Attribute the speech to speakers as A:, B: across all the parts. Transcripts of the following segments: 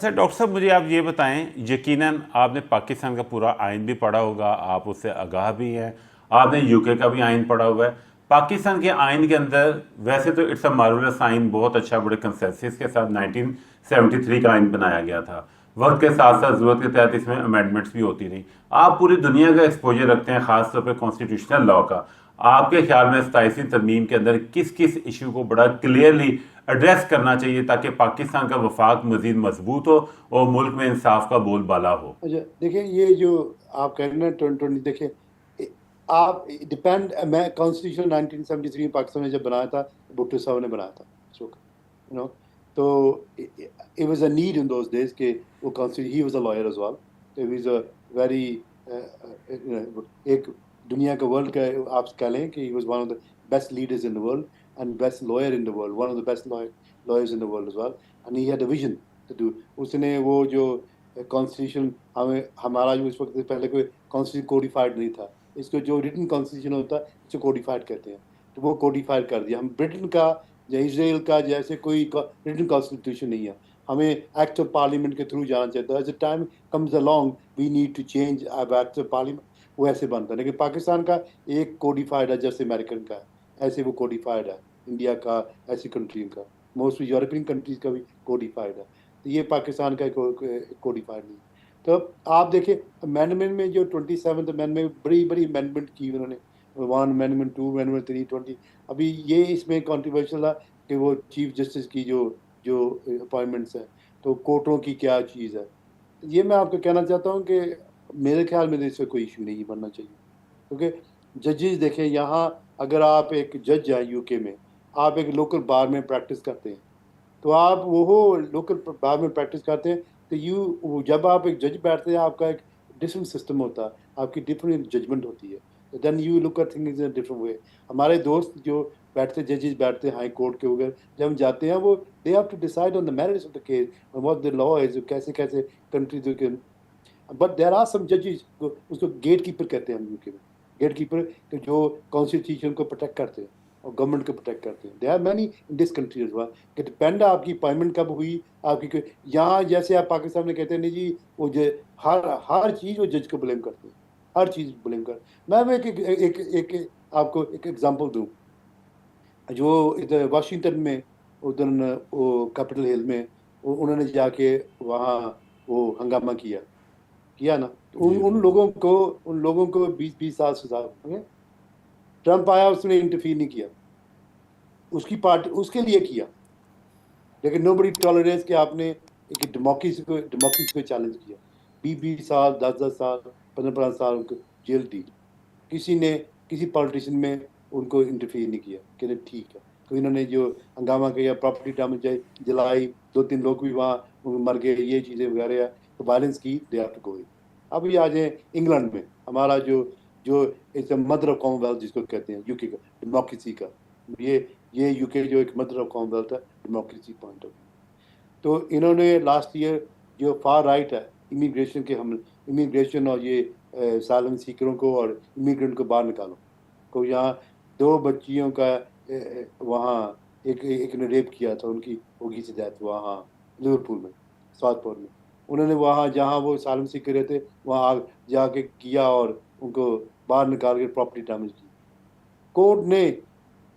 A: اچھا ڈاکٹر صاحب مجھے آپ یہ بتائیں، یقیناً آپ نے پاکستان کا پورا آئین بھی پڑھا ہوگا، آپ اس سے آگاہ بھی ہیں، آپ نے یو کے کا بھی آئین پڑھا ہوا ہے۔ پاکستان کے آئین کے اندر ویسے تو اٹس اے مارولس آئین، بہت اچھا، بڑے کنسنسس کے ساتھ 1973 کا آئین بنایا گیا تھا۔ وقت کے ساتھ ساتھ ضرورت کے تحت اس میں امینڈمنٹس بھی ہوتی رہی۔ آپ پوری دنیا کا ایکسپوجر رکھتے ہیں، خاص طور پہ کانسٹیٹیوشنل لاء کا۔ آپ کے خیال میں 27ویں ترمیم کے اندر کس کس ایشو کو بڑا کلیئرلی ایڈریس کرنا چاہیے تاکہ پاکستان کا وفاق مزید مضبوط ہو اور ملک میں انصاف کا بول بالا ہو؟
B: اچھا دیکھیں، یہ جو آپ کہہ رہے ہیں 2020، دیکھیں آپ ڈپینڈ، میں کانسٹیٹیوشن 1973 پاکستان نے جب بنایا تھا، بھٹو صاحب نے بنایا تھا اس وقت، تو it was a need in those days کہ وہ he was a lawyer as well. So he was a very ایک دنیا کا ورلڈ کا آپ کہہ لیں کہ he was one of the best leaders in the world and best lawyer in the world, one of the best lawyers in the world as well, and he had a vision to do. اس نے وہ جو constitution ہمارا جو اس وقت پہلے کوئی constitution codified نہیں تھا، اس کو جو ریٹن کانسٹیٹیوشن ہوتا ہے اس کو کوڈیفائڈ کہتے ہیں، تو وہ کوڈیفائڈ کر دیا۔ ہم برٹن کا یا اسرائیل کا جیسے کوئی ریٹن کانسٹیٹیوشن نہیں ہے، ہمیں ایکٹ آف پارلیمنٹ کے تھرو جانا چاہتا ہے۔ As a time comes along we need to change act of parliament, وہ ایسے بنتا ہے۔ لیکن پاکستان کا ایک کوڈیفائڈ ہے، جیسے امریکن کا ہے ایسے وہ کوڈیفائڈ ہے، انڈیا کا، ایسی کنٹری کا، موسٹلی یورپین کنٹریز کا بھی کوڈیفائڈ ہے، تو یہ پاکستان کا کوڈیفائڈ نہیں۔ تو آپ دیکھیں امینڈمنٹ میں جو 27th امینڈمنٹ، بڑی بڑی امینڈمنٹ کی انہوں نے، 1 امینڈمنٹ، 2 امینڈمنٹ، 3، 20۔ ابھی یہ اس میں کنٹروورشل ہے کہ وہ چیف جسٹس کی جو اپوائنٹمنٹس ہیں، تو کورٹوں کی کیا چیز ہے۔ یہ میں آپ کو کہنا چاہتا ہوں کہ میرے خیال میں اس سے کوئی ایشو نہیں بننا چاہیے، کیونکہ ججز دیکھیں، یہاں اگر آپ ایک جج ہیں یو کے میں، آپ ایک لوکل بار میں پریکٹس کرتے ہیں، تو آپ وہ لوکل بار میں پریکٹس کرتے ہیں، تو جب آپ ایک جج بیٹھتے ہیں، آپ کا ایک ڈفرنٹ سسٹم ہوتا ہے، آپ کی ڈفرنٹ ججمنٹ ہوتی ہے، then you look at things in different way. ہمارے دوست جو بیٹھتے ججز بیٹھتے ہیں ہائی کورٹ کے وغیرہ، جب ہم جاتے ہیں، وہ they have to decide on the merits of the case, what the law is, کیسے کیسے کنٹریز کے۔ بٹ دیر آر سم ججز، اس کو گیٹ کیپر کہتے ہیں ہم یو کے میں، گیٹ کیپر کہ جو کانسٹیٹیوشن کو پروٹیکٹ کرتے ہیں اور گورنمنٹ کو پروٹیکٹ کرتے ہیں۔ There are many in this country as well, کہ ڈپینڈ آپ کی اپوائنٹمنٹ کب ہوئی، آپ کی یہاں جیسے آپ پاکستان میں کہتے ہیں نہیں جی، وہ ہر چیز وہ جج کو بلیم کرتے ہیں، ہر چیز بلیم کر۔ میں ایک آپ کو ایک ایگزامپل دوں، جو ادھر واشنگٹن میں، ادھر وہ کیپٹل ہل میں، انہوں نے جا کے وہاں وہ ہنگامہ کیا نا، تو ان لوگوں کو 20 سال سزا ہوئے۔ ٹرمپ آیا، اس نے انٹرفیئر نہیں کیا، اس کی پارٹی اس کے لیے کیا، لیکن نو بڑی ٹالریٹس کہ آپ نے ایک ڈیموکریسی کو چیلنج کیا۔ 20 سال، 10 سال، 15 سال ان کو جیل دی، کسی پالیٹیشین میں ان کو انٹرفیئر نہیں کیا کہ ٹھیک ہے۔ تو انہوں نے جو ہنگامہ کیا، پراپرٹی ڈیمیج جلائی، 2-3 لوگ بھی وہاں مر گئے، یہ چیزیں وغیرہ، تو وائلنس کی، دے ہیو ٹو گو۔ ابھی آ جائیں انگلینڈ میں، ہمارا جو مدر آف کامن ویلتھ جس کو کہتے ہیں، یو کے کا، ڈیموکریسی کا، یہ یو کے جو ایک مدر آف کامن ویلتھ ہے ڈیموکریسی پوائنٹ آف ویو۔ تو انہوں نے لاسٹ ایئر جو فار رائٹ ہے، امیگریشن اور یہ سالم سیکروں کو اور امیگرینٹ کو باہر نکالو، تو یہاں 2 بچیوں کا وہاں ایک نے ریپ کیا تھا، ان کی ہوگی سے ڈیتھ وہاں لیورپول میں، ساؤتھ پور میں۔ انہوں نے وہاں جہاں وہ سالم سیکر رہتے وہاں جا کے کیا اور ان کو باہر نکال کے پراپرٹی ڈیمیج کی۔ کورٹ نے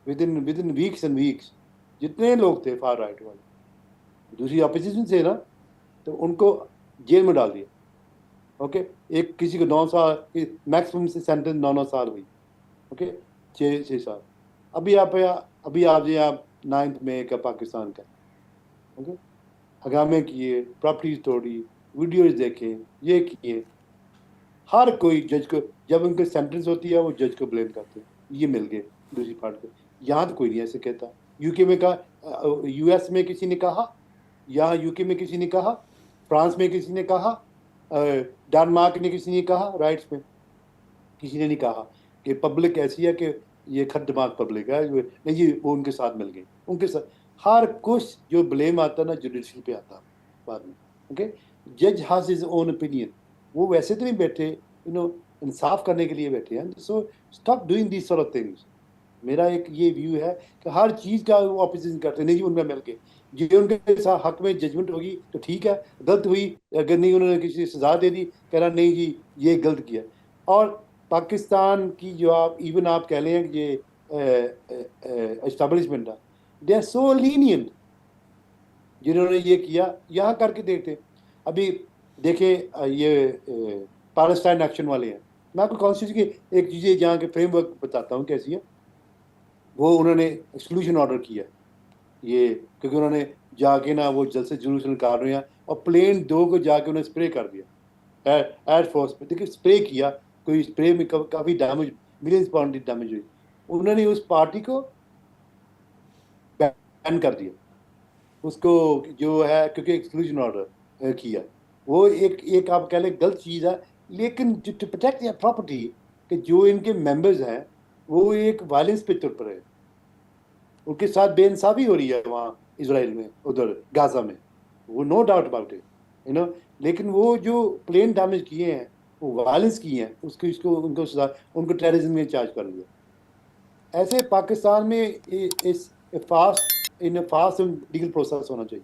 B: ودن ویکس اینڈ ویکس جتنے لوگ تھے فار رائٹ والے، دوسری اپوزیشن سے نا، تو ان کو جیل میں ڈال دیا۔ اوکے، ایک کسی کو 9 سال میکسیمم سے سینٹنس 9 سال ہوئی، اوکے، 6 سال۔ ابھی آپ جو آپ 9th میں کا پاکستان کا، اوکے، ہنگامے کیے، پراپرٹیز توڑی، ویڈیوز دیکھیں، یہ کیے، ہر کوئی جج کو جب ان کی سینٹنس ہوتی ہے وہ جج کو بلیم کرتے ہیں، یہ مل گئے دوسری پارٹ کو۔ یہاں تو کوئی نہیں ایسے کہتا۔ یو کے میں کہا، یو ایس میں کسی نے کہا، یہاں یو کے میں کسی نے کہا، فرانس میں کسی نے کہا، ڈنمارک نے کسی نے کہا، رائٹس میں کسی نے نہیں کہا کہ پبلک ایسی ہے کہ یہ کھٹ دماغ پبلک ہے، نہیں جی وہ ان کے ساتھ مل گئی، ان کے ساتھ ہر کچھ جو بلیم آتا ہے نا جوڈیشل پہ آتا بعد میں۔ اوکے، جج ہیز ہز اون اوپینین، وہ ویسے تو نہیں بیٹھے، انصاف کرنے کے لیے بیٹھے ہیں۔ سو stop doing these sort of things. میرا ایک یہ ویو ہے کہ ہر چیز کا وہ اپوزیشن کرتے ہیں، نہیں جی ان میں مل گئے، یہ ان کے ساتھ حق میں ججمنٹ ہوگی تو ٹھیک ہے، غلط ہوئی اگر نہیں انہوں نے کسی سزا دے دی، کہنا نہیں جی یہ غلط کیا. اور پاکستان کی جو آپ ایون آپ کہہ لیں کہ یہ اسٹیبلشمنٹ ہے، دے آر سو لینینٹ جنہوں نے یہ کیا. یہاں کر کے دیکھتے ابھی دیکھیں یہ پالسٹائن ایکشن والے ہیں. میں آپ کو کانسٹیٹیوشن کی ایک چیز جہاں کے فریم ورک بتاتا ہوں کیسی ہے. وہ انہوں نے ایکسکلوژن آرڈر کیا یہ، کیونکہ انہوں نے جا کے نا وہ جلسے جلوس نکال رہے ہیں اور پلین 2 کو جا کے انہیں اسپرے کر دیا ایئر فورس پہ. دیکھیں اسپرے کیا، کوئی اسپرے میں کافی ڈیمیج، ملینز پاؤنڈ کی ڈیمیج ہوئی. انہوں نے اس پارٹی کو بین کر دیا اس کو جو ہے، کیونکہ ایکسکلوژن آرڈر کیا. وہ ایک آپ کہہ لیں غلط چیز ہے، لیکن ٹو پروٹیکٹ دیئر پراپرٹی کہ جو ان کے ممبرز ہیں وہ ایک وائلنس پہ تر پڑے، ان کے ساتھ بے انصافی ہو رہی ہے وہاں اسرائیل میں، ادھر غازہ میں، وہ نو ڈاؤٹ اباؤٹ اٹ لیکن وہ جو پلین ڈیمیج کیے ہیں، وہ وائلنس کی ہیں، ان کو ٹیررزم میں چارج کر لیا. ایسے پاکستان میں فاسٹ لیگل پروسیس ہونا چاہیے.